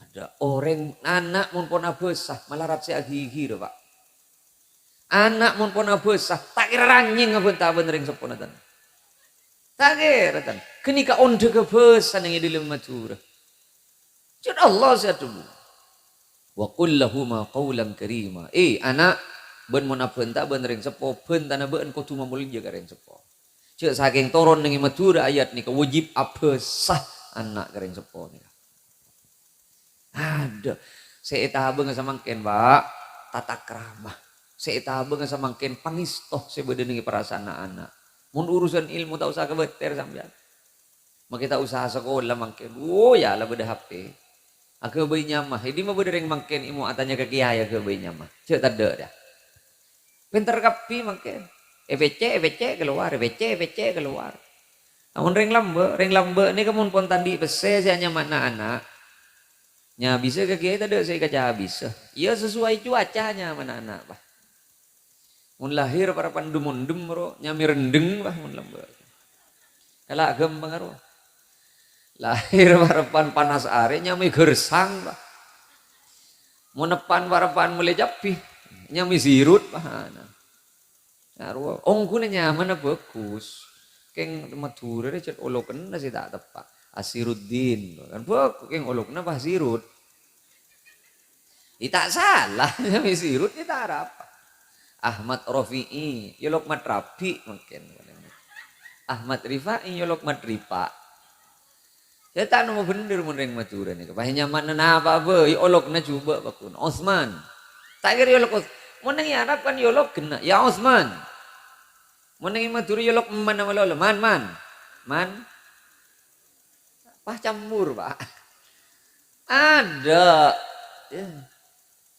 Ada orang anak mun pon abesah malarat si agi-agi do Pak. Anak mun pon abesah tak kira ranjing ngabenta benereng sepona tan. Tageratan kenika onde kebesan yang di matura. Jadi Allah satu. Wa qul lahuma qawlan karima. Anak ben mun apenta ben ring sepo ben tanah ben ko tuma mulih jaga ring sepo. Cek saking toron dengan matura ayat nika wajib apesah anak kering sepo nika. Ada seeta beung samangken Pak tata krama. Seeta beung samangken pangistoh sebedenenge perasaan anak. Mun urusan ilmu tak usah kebeter sampean. Mak kita usaha sekolah mangken. Oh ya lah beda HP. Aku bayi nyamah. Ini mah beda ring mangken imu atanya ke kiai ke bayi nyamah. Cek tade dah. Pinter kapi mangken. EVC keluar. Amun ring lambe ni kamun pon tandi pese saya mana anak. Nya bisa ke kiai tade saya kaca bisa. Iya sesuai cuacanya mana anak bah. Mun lahir para pandumundum ro nyami rendeng bah mun lembe. Kala agem pengaruh. Lahir parapan panas are nyami gersang bah. Mun nepan parapan mulai japi nyami sirut bah. Naruh ongkune nyaman bagus. Keng Madura cet oloken nasi tak tepak. Asiruddin kan bok keng olokna bah sirut. Tak salah, sirut kita apa? Ahmad Rafi'i, yolok mat rapi mungkin. Ahmad Rifai, yolok mat ripa. Saya tak nama bener meneng matura ni. Pahinya mana apa apa, yolok na cuba bakun. Osman, tak kira yolok. Meneng Arab kan yolok kena. Ya Osman, meneng matura yolok mana malah man. Pah campur pak. Ada.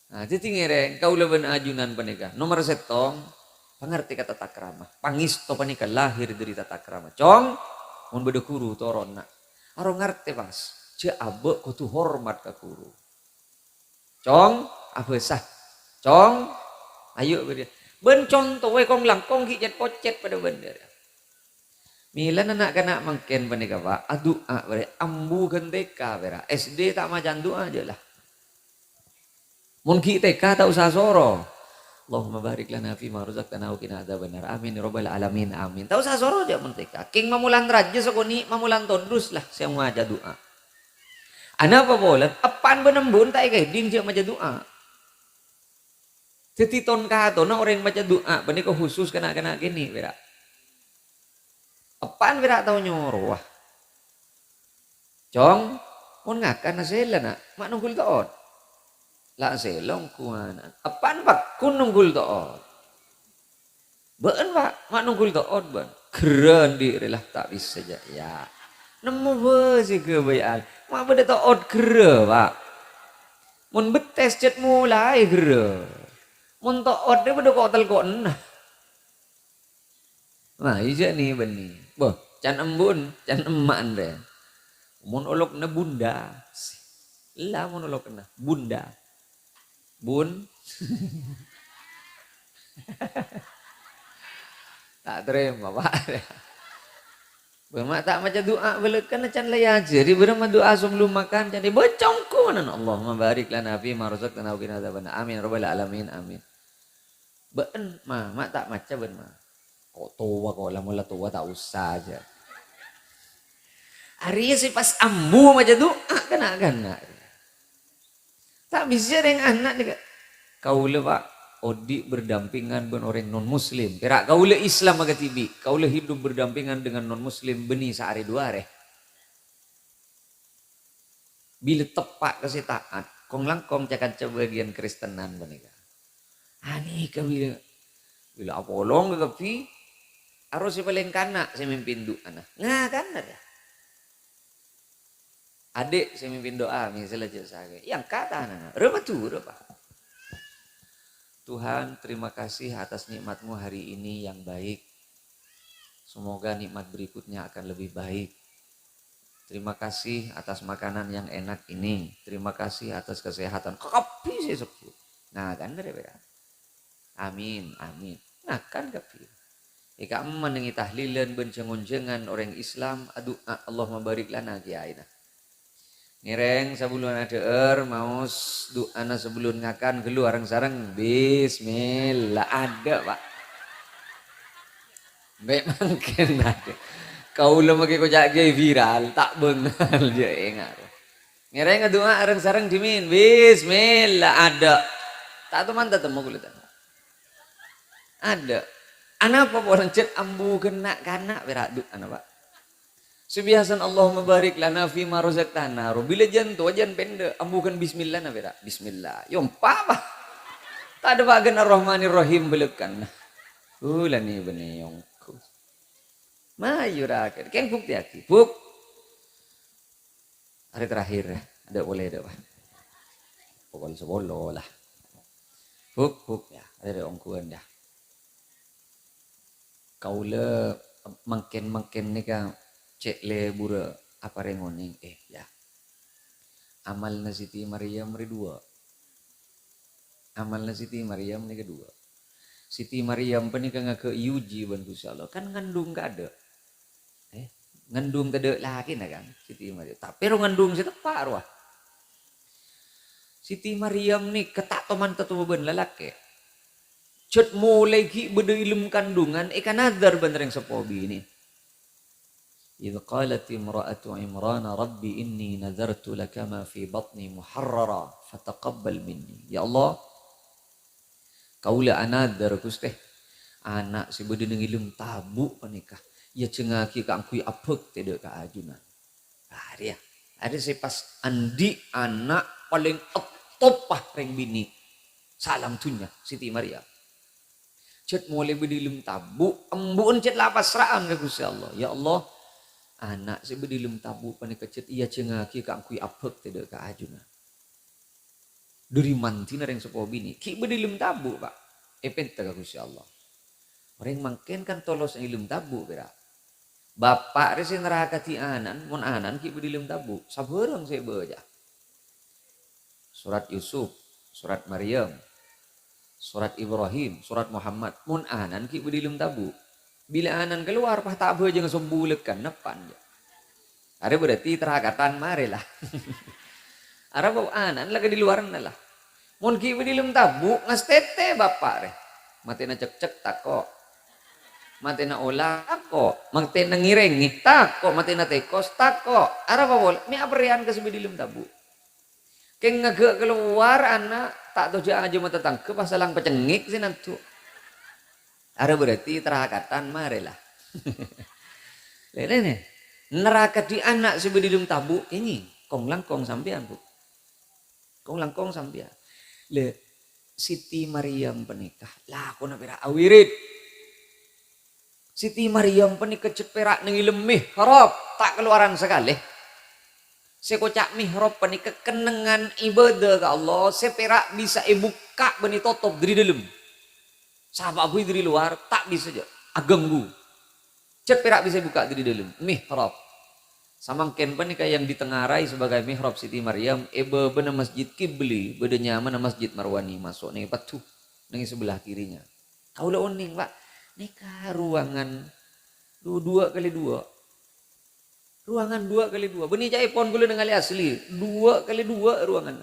Nah, itu tinggi kau leben ajunan panika. Nomor setong, pengerti kata takrama. Pangisto panika lahir dari tata krama. Cong, mun beda kuru toron nak. Aro ngerti pas. Cia abe kutu hormat ke kuru. Cong, apa sah? Cong, ayo beda. Ben contoh we kong langkong hijat pocet pada bender. Milan anak kanak mangken panika pak. Adu bere ambu genteka bera. SD tak macan doa aja lah. Mun TK tak usah soro. Allahumma barik lana fi ma razaqtana wa qina adzabannar. Amin ya rabbal alamin. Amin. Tak usah soro aja mun TK. King mamulan raja sokoni mamulan tondus lah siang maca doa. Ana apa bolan? Apan benembun tak ikay ding siang maca doa. Setiton kato na orang maca doa bani ko khusus kena gini bera. Apan bera tau nyoro wah. Cong mun ngakan na sila na manunggul taon. Lah selong kuana. Apaan pak? Kun nunggul toot. Ben pak, mak nunggul toot ben. Keren diri lah tak bisa saja ya. Nemu besi kebayaan. Mak beda toot keren pak. Mun betes cet mulai keren. Mun toot dia beda kotel kon. Nah iya nih beni. Boh, can embun, can emak deh. Mun olok na bunda. Lah mun olok na bunda. Bun tak terima pak. Bermak tak macam doa belekan acan laya jadi berma doa sebelum makan jadi bocongku mana Allahumma barik lana fi ma razaqtana wa qina adzabannar. Amin rabbal alamin amin. Ben mak tak maca ben mah. Kok tua kok mula tua tak usah aja. Hari sih pas ambu macam doa kena. Tak bisa dengan anak juga. Kaula pak, odi berdampingan dengan orang non muslim. Perak kaula Islam agak tibi. Kaula hidup berdampingan dengan non muslim beni sehari dua hari. Bila tepat kasih taat, kong langkong cakan bagian Kristenan benika. Ani kabila bila apolong tapi harus si paling kanak saya mimpin doa nah. Nah kan ada. Adik saya mimpin doa misalnya saya yang kata anak apa Tuhan terima kasih atas nikmatmu hari ini yang baik, semoga nikmat berikutnya akan lebih baik. Terima kasih atas makanan yang enak ini, terima kasih atas kesehatan kapi saya sebut. Nah kan dari beda amin nah kan kapi jika mendengi tahlilan bencengon-cengan orang Islam aduh Allah membarik lana kiai nah. Nireng sebelum ada mau doa sebelum ngakan keluar sarang bismillah ada pak. Memang kena ada. Kau lemah kau jaga viral tak bengal dia ingat. Nireng doa arang sarang dimin bismillah ada. Tak teman tak temu kulit. Ada. Anak apa orang cet ambu kena kanak beraduk anak pak. Subihasan Allahumma barik lana fi ma razaqtana. Bila jantu ajan pende ambukan bismillah na bera. Bismillah. Yom papa. Tak ada bagan ar-Rahmanir Rahim belekan. Ulani bene yongku. Mayurakan. Keng bukti aki. Buk. Hari terakhir ada boleh ada pak. Pokok sebolo lah. Buk ya. Ada ongkuan dah. Kaula mangken ni ka cek le bura apa rengoning ya amal na Siti Maryam dua amal na Siti Maryam ni kedua Siti Maryam penikah ngake yuji bantu Allah kan ngandung gak ada ngandung gak ada lagi nah kan Siti Maryam tapi ro ngandung si tepak roh Siti Maryam ni ketak toman tetu ben lalaki cet mulai ki beda ilmu kandungan ikan nazar bener yang sepobi ini idh qalat imra'atu Imran rabbi inni nadartu laka ma fi batni muharrara fataqabbal minni. Ya Allah, kaula anadar Gusti anak si bede ngilum tabu panikah ya cengaki ka angkui apek tidak ka ajunan. Ah dia ada si pas andi anak paling top pah reng bini salam tunya Siti Maria cet mulai bedilum tabu embun cet lapas seraan ke Gusti Allah. Ya Allah, anak si bedilum tabu panikah cet iya cengaki ka angkui apek tidak ka ajunan. Dari mantina reng sepo bini ki bedilum tabu Pak epenta ka Gusti Allah. Orang mangken kan tolos ilum tabu berak. Bapak resi neraka ti anan, mon anan ki bedilum tabu. Sabarang saya baca. Surat Yusuf, surat Maryam, surat Ibrahim, surat Muhammad. Mon anan ki bedilum tabu. Bila anan keluar pah tak boleh jangan sombulekan nepan. Ada berarti terakatan marilah. Ada bau anan lagi di luar lah. Mon ki bedilum tabu ngastete bapak re. Matena cek-cek tako. Matena olah tako, matena ngirengi tako, matena tekos tako. Ara apa boleh? Mi aperian ke sebidilum tabu. Keng ngagak keluar anak tak tahu aja mata tangke pasalang pecengik sih nantu. Ara berarti terakatan marilah. Lene neraka di anak sebidilum tabu ini kong langkong sampean Bu. Kong langkong sampean. Le Siti Maryam penikah. Lah aku nak berak awirit. Siti Maryam penikah cet perak nengilem mihrab tak keluaran sekali. Sekocak mihrab penikah kenengan ibadah ke Allah. Seperak bisa buka beni totop dari dalam. Sahabat aku dari luar tak bisa aja. Aganggu. Cet perak bisa buka dari dalam mihrab. Samangken penikah yang ditengarai sebagai mihrab Siti Maryam. Ebe bena masjid Kibli. Beda nyaman masjid Marwani masuk nih patuh. Nih sebelah kirinya. Kau lah uning Pak. Nikah ruangan 2x2. Ruangan 2x2. Benih cai pon gula dengan asli. 2x2 ruangan.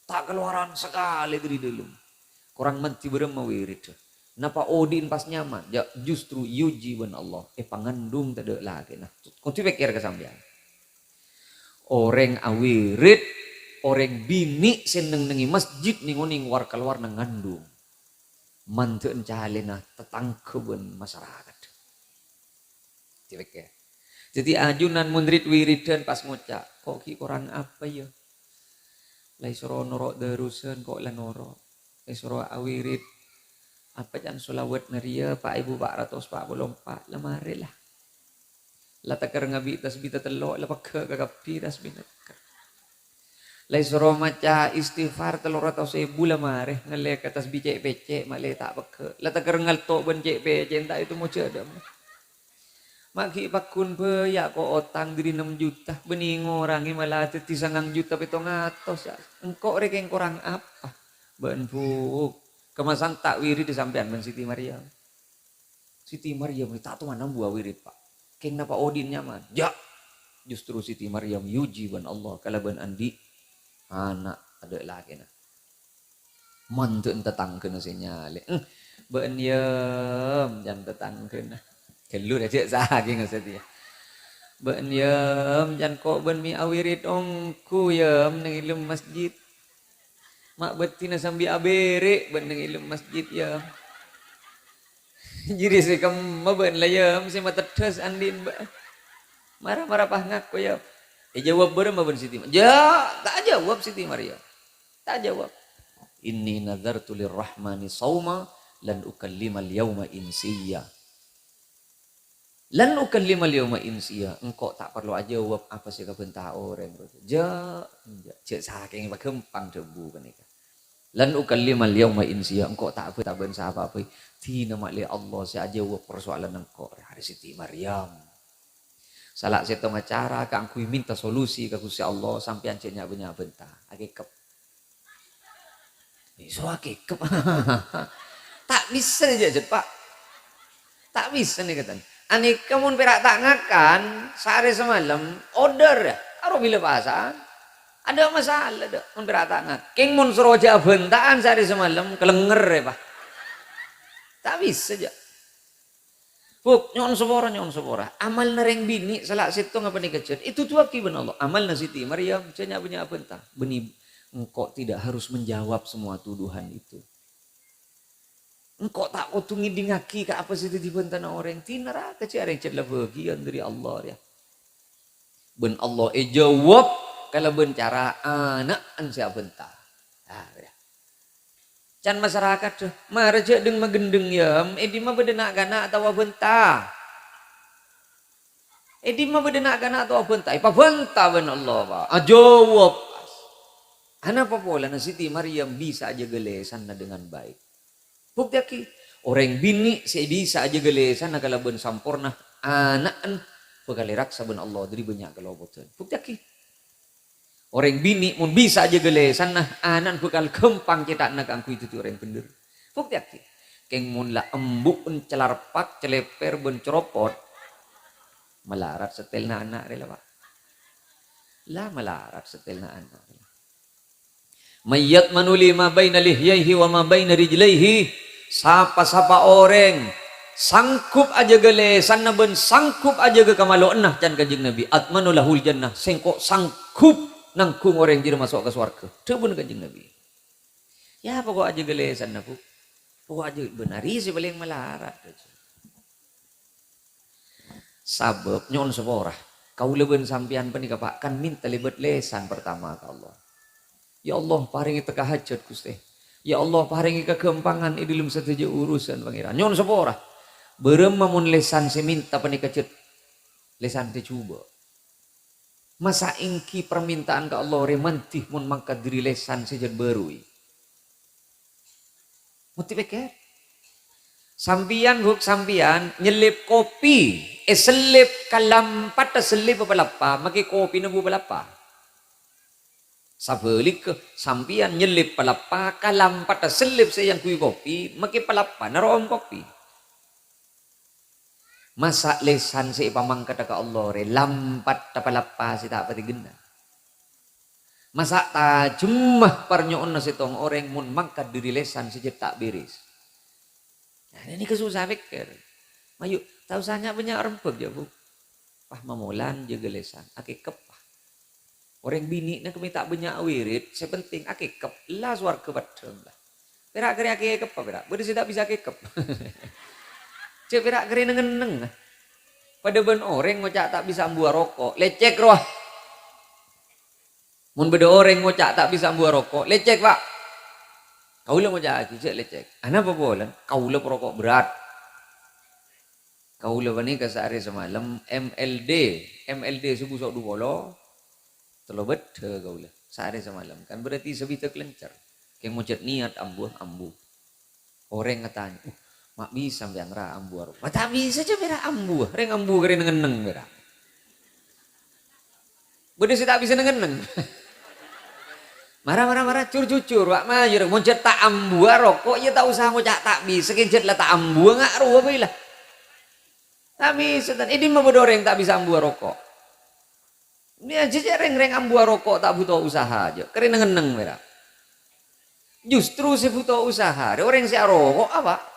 Tak keluaran sekali dari dalam. Kurang menti berema wirid. Napa odin pas nyaman. Ya justru yujiban Allah. Pangandung tak ada lagi. Nah, kau tu pikir kesambian. Orang awirid. Orang bini seneng nengi masjid ning war keluar nangandung. Manteun calena tetangkeben masyarakat. Cewek ya. Jadi ajunan mundrit wiridan pas ngucap. Kok ki kurang apa ya? Lai soro norok darusan kok lah norok. Lai soro awirid. Apa jangan solawat naria Pak Ibu Pak Ratus Pak Bolompak. Lamari lah. Lah takar ngabi tasbih telok. Lah pakai kakapi tasbih nakar. Lai suruh maca istighfar 300.000 lamare ngalek atas bicek pecek male tak peke la taker ngaltok ben cek pecek entah itu mau cedam maki pakun be ya ko otang diri 6 juta bening orangi malah teti 9 juta petong atos ya engkau rekeng kurang apa ben buk kemasan tak wirid di sampean ben Siti Maryam tak tahu mana buah wirid Pak keng napa odin nyaman ya justru Siti Maryam yuji ban Allah kalaban andi anak ada lagi nah mantu tetang kena sinyal ben yem jangan tetang kena kelu dah cek sahagi ngasih dia ben yem jangan kok ben mi awirit ongku yem nengilum masjid mak betina sambil abere ben nengilum masjid yem jadi si kamu ben lah yem si mata terus andin marah-marah pahngak ko yem jawab berapa ben Siti Maryam? Ya, tak jawab Siti Maryam. Tak jawab. Inni nadartu lirrahmani sauma lan ukallimal yauma insiya. Lan ukallimal yauma insiya. Engkau tak perlu aja jawab apa sih kebentar orang. Ja, cek saking bagempang debu kan itu. Lan ukallimal yauma insiya. Engkau tak apa tak ben apa-apa. Tina makli Allah saya jawab persoalan engkau. Hari Siti Maryam. Salah satu cara kang kui minta solusi ke Gusti Allah sampai ancenya punya bentah. Akikep. Iso akikep. Tak bisa aja Pak. Tak bisa nih kata. Ani kamu perak tak ngakan sehari semalam order ya. Aro bila bahasa. Ada masalah dah. Mun perak tak ngak. King mun seroja bentaan sehari semalam kelenger ya Pak. Tak bisa aja. Puk, nyon sebora. Amal nareng bini, salak situ ngapa nih kecil. Itu tuh akibat Allah. Amal na Siti Maryam, cenya punya apa entah. Benih, engkau tidak harus menjawab semua tuduhan itu. Engkau tak kau tungi dingaki ke apa sih di bentana orang. Tinara kecil yang celah bagian dari Allah ya. Ben Allah jawab kalau ben cara anak siapa entah. Ya. Can masyarakat tuh, marja deng magendeng yam, di mah bedenak gana atau bentah. Di mah bedenak gana atau bentah. Ipa bentah ben Allah pak. Jawab. Ana apa pola na Siti Maryam bisa aja gelesan na dengan baik. Bukti aki orang bini saya bisa aja gelesan na kalau ben sampurna anaan pegale raksa ben Allah dari banyak kalau boten. Bukti aki. Orang bini mun bisa aja gelesan nah anan bekal kempang cetak nak angku itu orang bener. Bukti aki. Keng mun la embuk celarpak celeper ben ceropot melarat setelna anak rela pak. Lah melarat setelna anak. Mayyat manuli ma baina lihyaihi wa ma baina rijlaihi. Sapa-sapa orang sangkup aja gelesan na ben sangkup aja ke kamalo enah can kanjeng Nabi atmanu lahul jannah sengkok sangkup nangkung orang jadi masuk ke swarga. Tebun kanjeng Nabi. Ya pokok aja gelesan na po. Pokok aja benari si paling melarat. Sabab nyon seborah. Kau leben sampian panika pak kan minta lebet lesan pertama ke Allah. Ya Allah paringi teka hajat Gusti. Ya Allah paringi kekempangan idilum setuju urusan pangeran. Nyon seborah. Berem mamun lesan seminta panika cet. Lesan te coba. Masa ingki permintaan ke Allah remantih mun mangkat diri lesan sejak berui. Muti pikir. Sampian nyelip kopi. Selip kalampat selip pelapa. Maki kopi nebu pelapa. Sabalik ke sampian nyelip pelapa kalampat selip sayang kui kopi. Maki pelapa naroom kopi. Masa lesan si pamangkat ka Allah re lampat tapalapa si tak pati genda. Masa ta jumah parnyoon na sitong orang mun mangkat diri lesan si tak biris. Nah, ini kesusah pikir. Mayu tahu sanya banyak rempeg ya bu. Pah mamulan jaga lesan akikep. Orang bini na kami tak banyak wirid sepenting akikep lah suar kebateng lah. Perak keri akikep apa perak? Budi tidak bisa akikep. Cek perak keri neng. Pada ben orang ngocak tak bisa ambu rokok, lecek roh. Mun beda orang ngocak tak bisa ambu rokok, lecek pak. Kau lah ngocak aku cek lecek. Ana apa bolan? Kau lah perokok berat. Kau lah bani kesari semalam MLD subuh sok du bolo. Telobet kau lah. Sehari semalam kan berarti sebita kelencar. Keng ngocak niat ambu. Orang katanya. Mak bisa sampean ra ambu aro. Mak tak bisa aja bera ambu. Reng ambu keren ngeneng bera. Bede si tak bisa ngeneng. Marah cur. Wak majur mun tak ambu rokok ya tak usah ngocak tak bisa kencet lah tak ambu ngak ro bae lah. Tak bisa tan ini mah bodoreng tak bisa ambu rokok. Dia aja reng ambu rokok tak butuh usaha aja. Keren ngeneng bera. Justru si butuh usaha. Orang si rokok apa?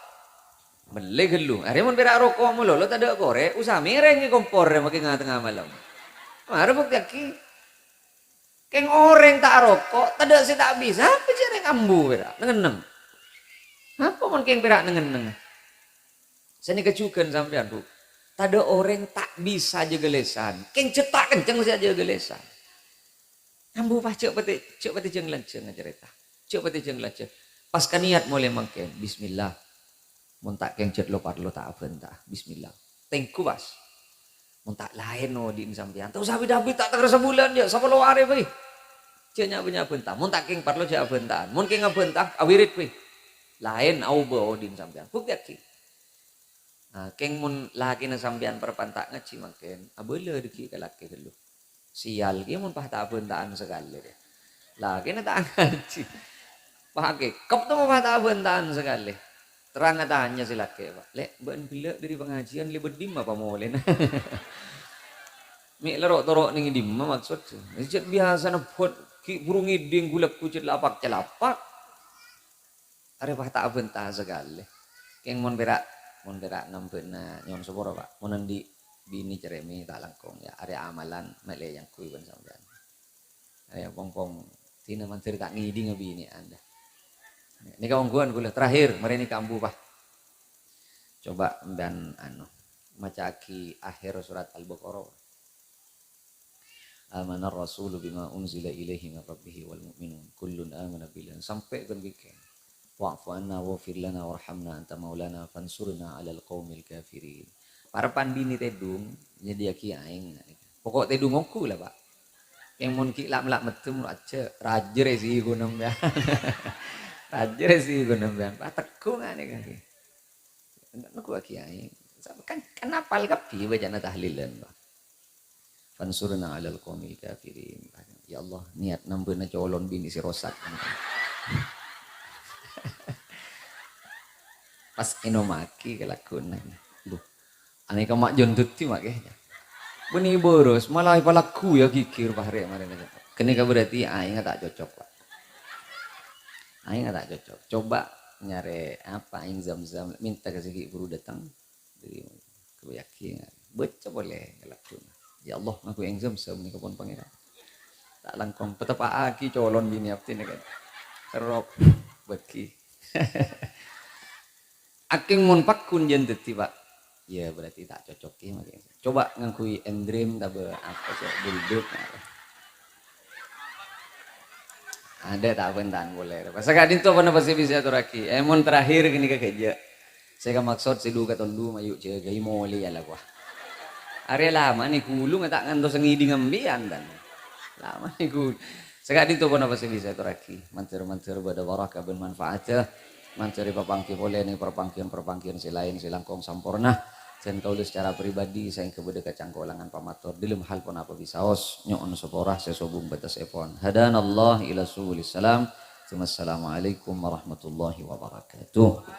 Beli gelu. Hari mun berak rokok mulu lo tak ada korek, usah mereng kompor makin tengah malam. Mara bukti aki. Keng orang tak rokok, tak ada si tak bisa. Apa jarang ambu berak nengeneng. Apa mun keng berak nengeneng? Sini kecukan sampean bu. Tak ada orang tak bisa jaga lesan. Keng cetak kenceng saja jaga lesan. Ambu pas cek peti jenglan cerita. Cek peti jenglan. Pas kan niat mulai mangken. Bismillah. Mun tak kengcet lo parlo tak abentah. Bismillah. Tengku bas. Mun tak lain no di sampean. Tahu sabi dabi tak terasa bulan ya. Sapa lo are bae. Cenyak punya bentah. Mun tak keng parlo ja abentah. Mun keng abentah awirit bae. Lain au bae di sampean. Bukti aki. Nah, keng mun laki na sampean perpantak ngaci makin. Abeule deki ka laki dulu. Sial ki mun pah tak abentahan sekali. Laki na tak ngaci. Pahake. Kep tu pah tak abentahan sekali. Terang tanya si laki pak, lek ben bila dari pengajian lebih dimma apa mau lena? Mik lerok torok nih dimma maksud, macet biasa napot ki burung iding gulak kucit lapak celapak, are pak tak bentah sekali, keng mon berak mun terak nampena nyon sepuro Pak mun di bini ceremi tak langkong ya area amalan mele yang kui ban sampean area pongpong tina mantir tak ngidi ngabini anda ini kawan gula terakhir mari ini kambu Pak coba dan macaki akhir surat Al-Baqarah amana rasulu bima unzila ilaihi min rabbih wal mu'minun kullun amana billahi sampai kan bikin wa'fu anna waghfir lana warhamna anta maulana fansurna 'alal qaumil kafirin. Para pandini tedung jadi aki aing. Pokok tedung oku lah Pak. Yang mun ki lak metem aja rajre sih gunung ya. Rajre sih gunung ya. Pak teko ngane kan. Naku aki aing. Kan kenapal kapi bacana tahlilan Pak. Fansurna 'alal qaumil kafirin. Ya Allah niat nambeuna colon bini si rosak. Pas inomaki kelakon bu ane ka mak jon tuti mak beni boros malah palaku ya kikir pahre kemarin aja kenika berarti aing tak cocok Pak aing tak cocok coba nyare apa aing zam-zam minta ke segi guru datang dari keyakin baca boleh kelakon ya Allah aku yang zam-zam ni kapon pangeran tak langkong petapa aki colon bini apti kan terop beki aking mun pakun jen teti Pak ya berarti tak cocok ya makanya coba ngakui endream tabe apa sih bulduk ada tak bentan boleh pasakadin tu apa pasti bisa turaki mun terakhir gini ke kerja saya kan maksud si duga tondu mayu je gai moli ya lah gua area lama nih kulung tak ngantos ngidi ngambian dan lama nih kul sakadin tu apa pasti bisa turaki mantir pada barakah bermanfaat mencari perpangki boleh nih perpangkian selain silangkong sampurna dan kau secara pribadi saya kepada kecangkolangan pamator dalam hal pun apa bisa os nyon seporah sesobung batas epon hadanallah ila subulis salam. Assalamualaikum warahmatullahi wabarakatuh.